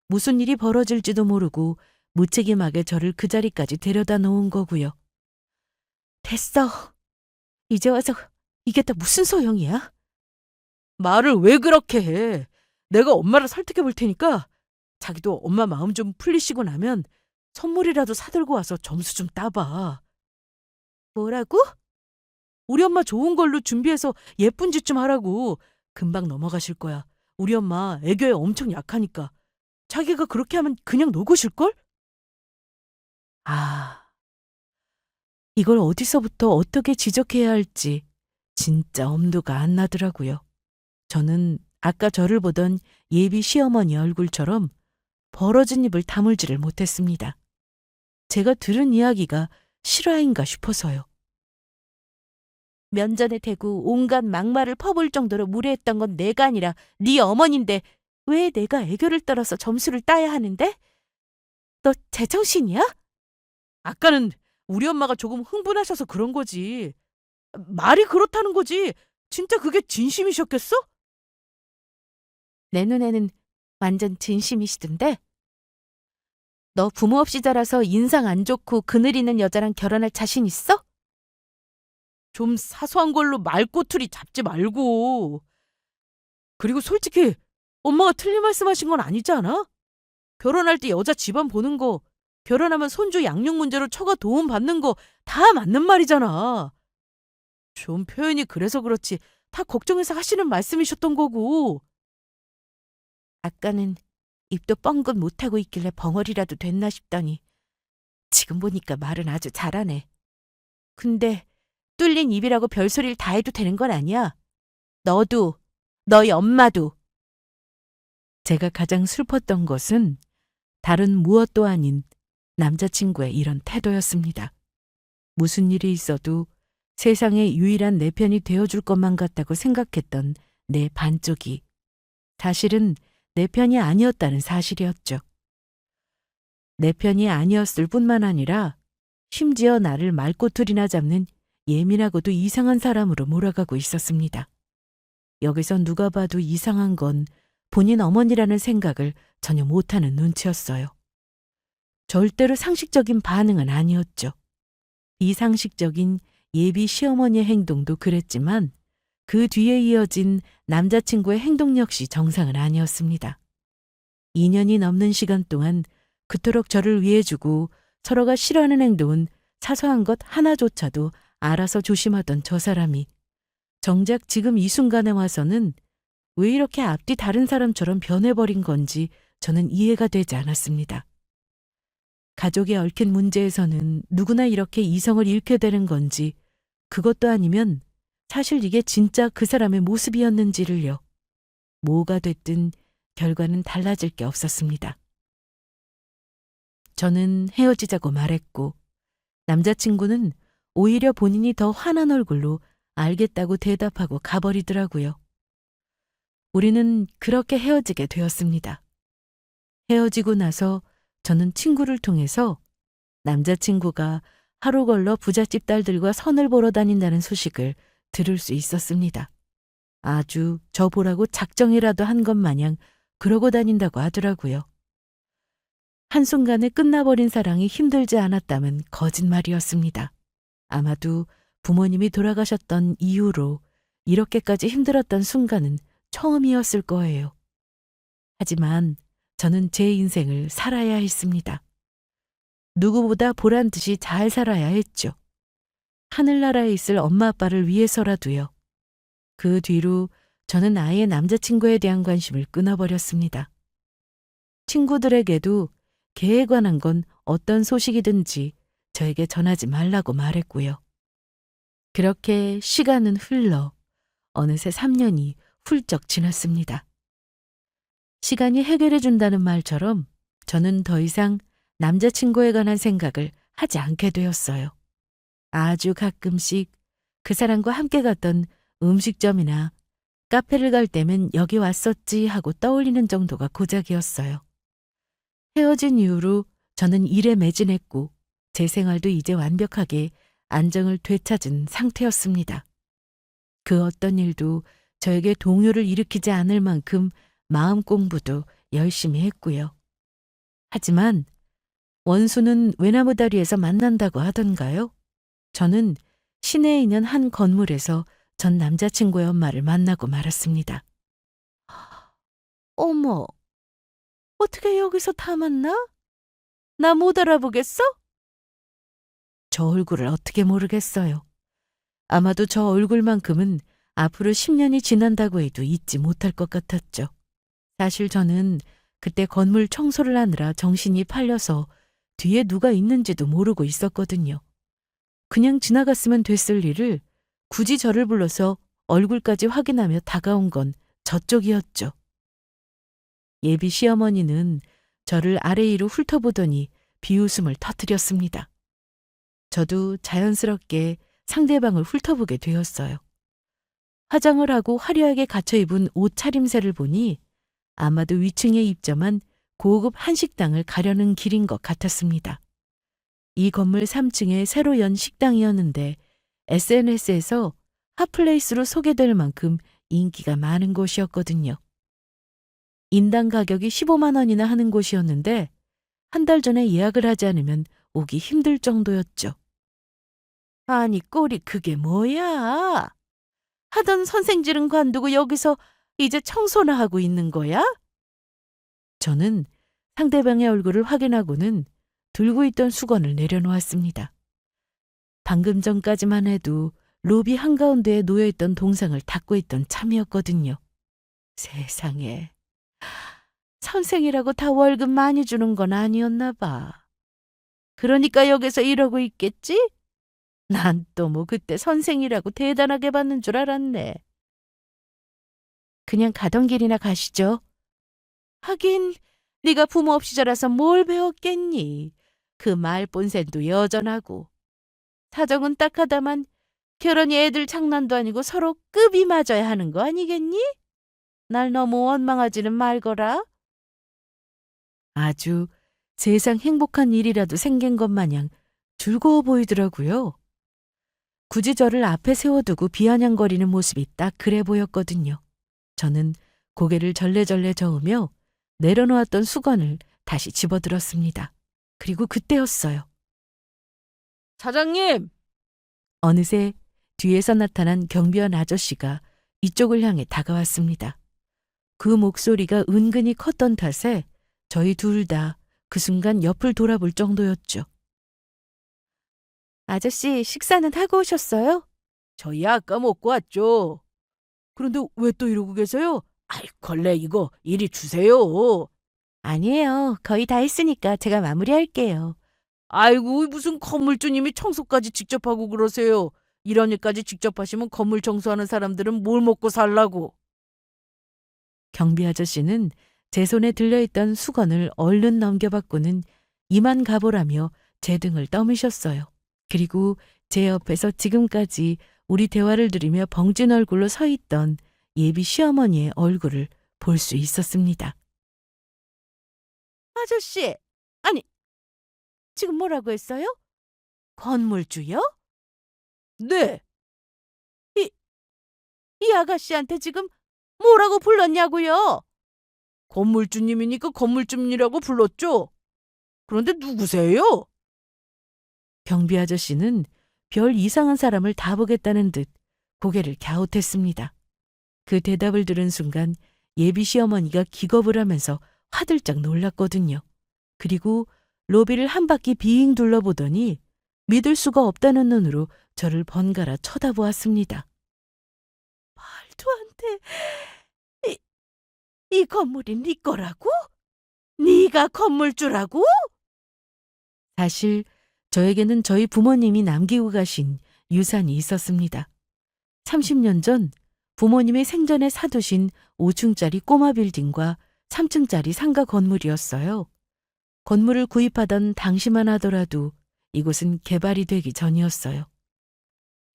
무슨 일이 벌어질지도 모르고 무책임하게 저를 그 자리까지 데려다 놓은 거고요. 됐어. 이제 와서 이게 다 무슨 소용이야? 말을 왜 그렇게 해? 내가 엄마를 설득해 볼 테니까 자기도 엄마 마음 좀 풀리시고 나면 선물이라도 사들고 와서 점수 좀 따봐. 뭐라고? 우리 엄마 좋은 걸로 준비해서 예쁜 짓 좀 하라고. 금방 넘어가실 거야. 우리 엄마 애교에 엄청 약하니까. 자기가 그렇게 하면 그냥 녹으실걸? 아, 이걸 어디서부터 어떻게 지적해야 할지 진짜 엄두가 안 나더라고요. 저는 아까 저를 보던 예비 시어머니 얼굴처럼 벌어진 입을 다물지를 못했습니다. 제가 들은 이야기가 실화인가 싶어서요. 면전에 대고 온갖 막말을 퍼볼 정도로 무례했던 건 내가 아니라 네 어머니인데 왜 내가 애교를 떨어서 점수를 따야 하는데? 너 제정신이야? 아까는 우리 엄마가 조금 흥분하셔서 그런 거지. 말이 그렇다는 거지. 진짜 그게 진심이셨겠어? 내 눈에는 완전 진심이시던데? 너 부모 없이 자라서 인상 안 좋고 그늘 있는 여자랑 결혼할 자신 있어? 좀 사소한 걸로 말꼬투리 잡지 말고. 그리고 솔직히 엄마가 틀린 말씀하신 건 아니지 않아? 결혼할 때 여자 집안 보는 거, 결혼하면 손주 양육 문제로 처가 도움 받는 거 다 맞는 말이잖아. 좀 표현이 그래서 그렇지 다 걱정해서 하시는 말씀이셨던 거고. 아까는 입도 뻥긋 못하고 있길래 벙어리라도 됐나 싶더니 지금 보니까 말은 아주 잘하네. 근데 뚫린 입이라고 별소리를 다 해도 되는 건 아니야. 너도, 너희 엄마도. 제가 가장 슬펐던 것은 다른 무엇도 아닌 남자친구의 이런 태도였습니다. 무슨 일이 있어도 세상에 유일한 내 편이 되어줄 것만 같다고 생각했던 내 반쪽이 사실은 내 편이 아니었다는 사실이었죠. 내 편이 아니었을 뿐만 아니라 심지어 나를 말꼬투리나 잡는 예민하고도 이상한 사람으로 몰아가고 있었습니다. 여기서 누가 봐도 이상한 건 본인 어머니라는 생각을 전혀 못하는 눈치였어요. 절대로 상식적인 반응은 아니었죠. 비상식적인 예비 시어머니의 행동도 그랬지만 그 뒤에 이어진 남자친구의 행동 역시 정상은 아니었습니다. 2년이 넘는 시간 동안 그토록 저를 위해주고 서로가 싫어하는 행동은 사소한 것 하나조차도 알아서 조심하던 저 사람이 정작 지금 이 순간에 와서는 왜 이렇게 앞뒤 다른 사람처럼 변해버린 건지 저는 이해가 되지 않았습니다. 가족에 얽힌 문제에서는 누구나 이렇게 이성을 잃게 되는 건지, 그것도 아니면 사실 이게 진짜 그 사람의 모습이었는지를요. 뭐가 됐든 결과는 달라질 게 없었습니다. 저는 헤어지자고 말했고, 남자친구는 오히려 본인이 더 환한 얼굴로 알겠다고 대답하고 가버리더라고요. 우리는 그렇게 헤어지게 되었습니다. 헤어지고 나서 저는 친구를 통해서 남자친구가 하루 걸러 부잣집 딸들과 선을 보러 다닌다는 소식을 들을 수 있었습니다. 아주 저 보라고 작정이라도 한 것 마냥 그러고 다닌다고 하더라고요. 한순간에 끝나버린 사랑이 힘들지 않았다면 거짓말이었습니다. 아마도 부모님이 돌아가셨던 이후로 이렇게까지 힘들었던 순간은 처음이었을 거예요. 하지만 저는 제 인생을 살아야 했습니다. 누구보다 보란 듯이 잘 살아야 했죠. 하늘나라에 있을 엄마 아빠를 위해서라도요. 그 뒤로 저는 아예 남자친구에 대한 관심을 끊어버렸습니다. 친구들에게도 걔에 관한 건 어떤 소식이든지 저에게 전하지 말라고 말했고요. 그렇게 시간은 흘러 어느새 3년이 훌쩍 지났습니다. 시간이 해결해 준다는 말처럼 저는 더 이상 남자친구에 관한 생각을 하지 않게 되었어요. 아주 가끔씩 그 사람과 함께 갔던 음식점이나 카페를 갈 때면 여기 왔었지 하고 떠올리는 정도가 고작이었어요. 헤어진 이후로 저는 일에 매진했고 제 생활도 이제 완벽하게 안정을 되찾은 상태였습니다. 그 어떤 일도 저에게 동요를 일으키지 않을 만큼 마음 공부도 열심히 했고요. 하지만 원수는 외나무다리에서 만난다고 하던가요? 저는 시내에 있는 한 건물에서 전 남자친구의 엄마를 만나고 말았습니다. 어머, 어떻게 여기서 다 만나? 나 못 알아보겠어? 저 얼굴을 어떻게 모르겠어요. 아마도 저 얼굴만큼은 앞으로 10년이 지난다고 해도 잊지 못할 것 같았죠. 사실 저는 그때 건물 청소를 하느라 정신이 팔려서 뒤에 누가 있는지도 모르고 있었거든요. 그냥 지나갔으면 됐을 일을 굳이 저를 불러서 얼굴까지 확인하며 다가온 건 저쪽이었죠. 예비 시어머니는 저를 아래 위로 훑어보더니 비웃음을 터뜨렸습니다. 저도 자연스럽게 상대방을 훑어보게 되었어요. 화장을 하고 화려하게 갖춰 입은 옷 차림새를 보니 아마도 위층에 입점한 고급 한식당을 가려는 길인 것 같았습니다. 이 건물 3층에 새로 연 식당이었는데 SNS에서 핫플레이스로 소개될 만큼 인기가 많은 곳이었거든요. 인당 가격이 15만 원이나 하는 곳이었는데 한 달 전에 예약을 하지 않으면 오기 힘들 정도였죠. 아니 꼴이 그게 뭐야? 하던 선생질은 관두고 여기서 이제 청소나 하고 있는 거야? 저는 상대방의 얼굴을 확인하고는 들고 있던 수건을 내려놓았습니다. 방금 전까지만 해도 로비 한가운데에 놓여있던 동상을 닦고 있던 참이었거든요. 세상에. 선생이라고 다 월급 많이 주는 건 아니었나 봐. 그러니까 여기서 이러고 있겠지? 난 또 뭐 그때 선생이라고 대단하게 받는 줄 알았네. 그냥 가던 길이나 가시죠. 하긴 네가 부모 없이 자라서 뭘 배웠겠니? 그 말본센도 여전하고. 사정은 딱하다만 결혼이 애들 장난도 아니고 서로 급이 맞아야 하는 거 아니겠니? 날 너무 원망하지는 말거라. 아주 세상 행복한 일이라도 생긴 것 마냥 즐거워 보이더라고요. 굳이 저를 앞에 세워두고 비아냥거리는 모습이 딱 그래 보였거든요. 저는 고개를 절레절레 저으며 내려놓았던 수건을 다시 집어들었습니다. 그리고 그때였어요. 사장님! 어느새 뒤에서 나타난 경비원 아저씨가 이쪽을 향해 다가왔습니다. 그 목소리가 은근히 컸던 탓에 저희 둘 다 그 순간 옆을 돌아볼 정도였죠. 아저씨, 식사는 하고 오셨어요? 저희 아까 먹고 왔죠. 그런데 왜 또 이러고 계세요? 아이, 걸레 이거 이리 주세요. 아니에요. 거의 다 했으니까 제가 마무리할게요.
아이고, 무슨 건물주님이 청소까지 직접 하고 그러세요. 이런 일까지 직접 하시면 건물 청소하는 사람들은 뭘 먹고 살라고.
경비 아저씨는 제 손에 들려있던 수건을 얼른 넘겨받고는 이만 가보라며 제 등을 떠미셨어요. 그리고 제 옆에서 지금까지 우리 대화를 들으며 벙진 얼굴로 서 있던 예비 시어머니의 얼굴을 볼 수 있었습니다. 아저씨, 아니, 지금 뭐라고 했어요? 건물주요?
네,
이, 이 아가씨한테 지금 뭐라고 불렀냐고요?
건물주님이니까 건물주님이라고 불렀죠. 그런데 누구세요?
경비 아저씨는 별 이상한 사람을 다 보겠다는 듯 고개를 갸웃했습니다. 그 대답을 들은 순간 예비 시어머니가 기겁을 하면서 화들짝 놀랐거든요. 그리고 로비를 한 바퀴 빙 둘러보더니 믿을 수가 없다는 눈으로 저를 번갈아 쳐다보았습니다. 말도 안 돼. 이, 이 건물이 네 거라고? 네가 건물주라고? 사실 저에게는 저희 부모님이 남기고 가신 유산이 있었습니다. 30년 전 부모님의 생전에 사두신 5층짜리 꼬마 빌딩과 3층짜리 상가 건물이었어요. 건물을 구입하던 당시만 하더라도 이곳은 개발이 되기 전이었어요.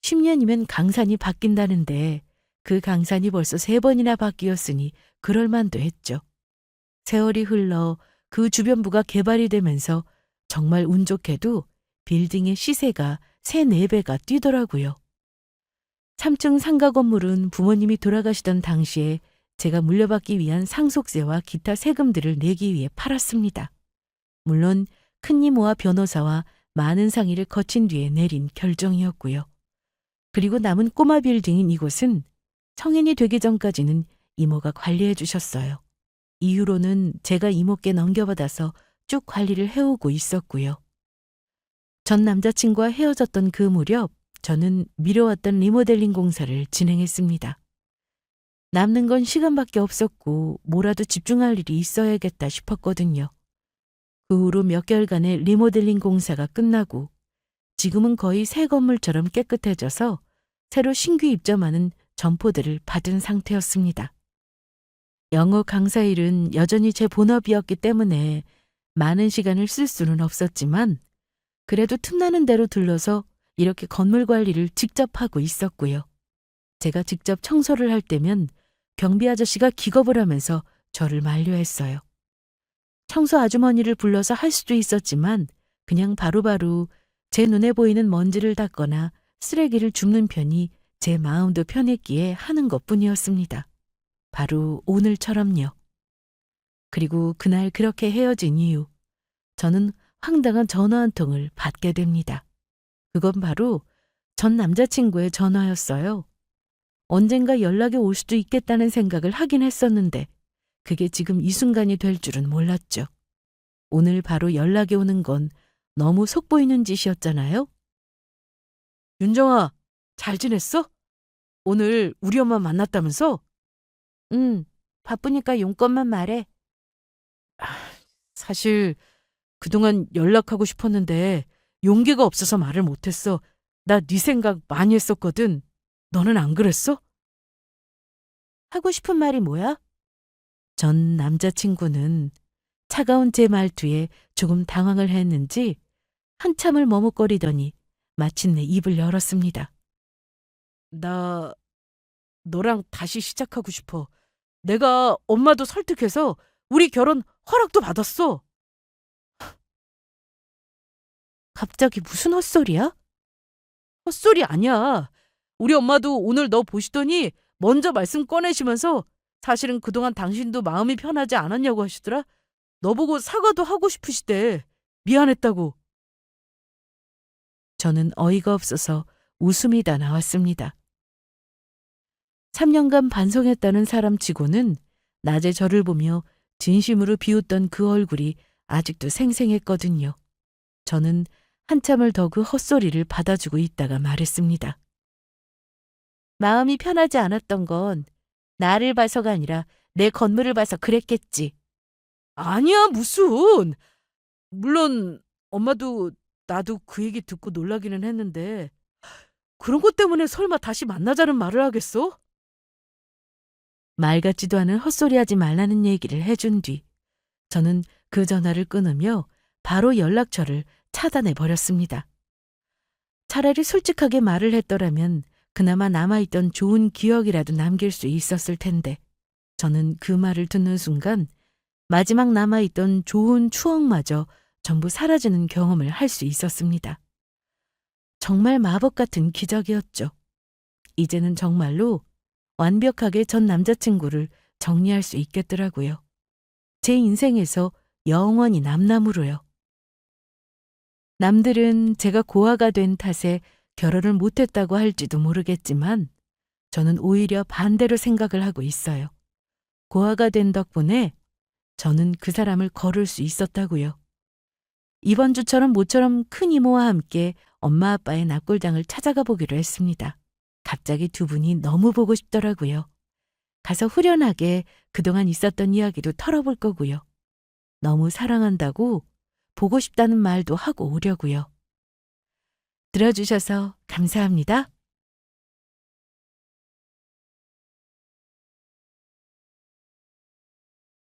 10년이면 강산이 바뀐다는데 그 강산이 벌써 3번이나 바뀌었으니 그럴만도 했죠. 세월이 흘러 그 주변부가 개발이 되면서 정말 운 좋게도 빌딩의 시세가 3, 4배가 뛰더라고요. 3층 상가 건물은 부모님이 돌아가시던 당시에 제가 물려받기 위한 상속세와 기타 세금들을 내기 위해 팔았습니다. 물론 큰 이모와 변호사와 많은 상의를 거친 뒤에 내린 결정이었고요. 그리고 남은 꼬마 빌딩인 이곳은 성인이 되기 전까지는 이모가 관리해 주셨어요. 이후로는 제가 이모께 넘겨받아서 쭉 관리를 해오고 있었고요. 전 남자친구와 헤어졌던 그 무렵 저는 미뤄왔던 리모델링 공사를 진행했습니다. 남는 건 시간밖에 없었고 뭐라도 집중할 일이 있어야겠다 싶었거든요. 그 후로 몇 개월간의 리모델링 공사가 끝나고 지금은 거의 새 건물처럼 깨끗해져서 새로 신규 입점하는 점포들을 받은 상태였습니다. 영어 강사 일은 여전히 제 본업이었기 때문에 많은 시간을 쓸 수는 없었지만 그래도 틈나는 대로 들러서 이렇게 건물 관리를 직접 하고 있었고요. 제가 직접 청소를 할 때면 경비 아저씨가 기겁을 하면서 저를 만류했어요. 청소 아주머니를 불러서 할 수도 있었지만 그냥 바로바로 제 눈에 보이는 먼지를 닦거나 쓰레기를 줍는 편이 제 마음도 편했기에 하는 것뿐이었습니다. 바로 오늘처럼요. 그리고 그날 그렇게 헤어진 이후 저는 황당한 전화 한 통을 받게 됩니다. 그건 바로 전 남자친구의 전화였어요. 언젠가 연락이 올 수도 있겠다는 생각을 하긴 했었는데 그게 지금 이 순간이 될 줄은 몰랐죠. 오늘 바로 연락이 오는 건 너무 속보이는 짓이었잖아요.
윤정아, 잘 지냈어? 오늘 우리 엄마 만났다면서?
응, 바쁘니까 용건만 말해.
사실 그동안 연락하고 싶었는데 용기가 없어서 말을 못했어. 나 네 생각 많이 했었거든. 너는 안 그랬어?
하고 싶은 말이 뭐야? 전 남자친구는 차가운 제 말투에 조금 당황을 했는지 한참을 머뭇거리더니 마침내 입을 열었습니다.
나 너랑 다시 시작하고 싶어. 내가 엄마도 설득해서 우리 결혼 허락도 받았어.
갑자기 무슨 헛소리야?
헛소리 아니야. 우리 엄마도 오늘 너 보시더니 먼저 말씀 꺼내시면서 사실은 그동안 당신도 마음이 편하지 않았냐고 하시더라. 너보고 사과도 하고 싶으시대. 미안했다고.
저는 어이가 없어서 웃음이 다 나왔습니다. 3년간 반성했다는 사람치고는 낮에 저를 보며 진심으로 비웃던 그 얼굴이 아직도 생생했거든요. 저는 한참을 더 그 헛소리를 받아주고 있다가 말했습니다. 마음이 편하지 않았던 건 나를 봐서가 아니라 내 건물을 봐서 그랬겠지.
아니야, 무슨. 물론 엄마도 나도 그 얘기 듣고 놀라기는 했는데 그런 것 때문에 설마 다시 만나자는 말을 하겠어?
말 같지도 않은 헛소리하지 말라는 얘기를 해준 뒤 저는 그 전화를 끊으며 바로 연락처를 차단해 버렸습니다. 차라리 솔직하게 말을 했더라면 그나마 남아있던 좋은 기억이라도 남길 수 있었을 텐데 저는 그 말을 듣는 순간 마지막 남아있던 좋은 추억마저 전부 사라지는 경험을 할 수 있었습니다. 정말 마법 같은 기적이었죠. 이제는 정말로 완벽하게 전 남자친구를 정리할 수 있겠더라고요. 제 인생에서 영원히 남남으로요. 남들은 제가 고아가 된 탓에 결혼을 못했다고 할지도 모르겠지만 저는 오히려 반대로 생각을 하고 있어요. 고아가 된 덕분에 저는 그 사람을 거를 수 있었다고요. 이번 주처럼 모처럼 큰 이모와 함께 엄마 아빠의 납골당을 찾아가 보기로 했습니다. 갑자기 두 분이 너무 보고 싶더라고요. 가서 후련하게 그동안 있었던 이야기도 털어볼 거고요. 너무 사랑한다고 보고 싶다는 말도 하고 오려고요. 들어주셔서 감사합니다.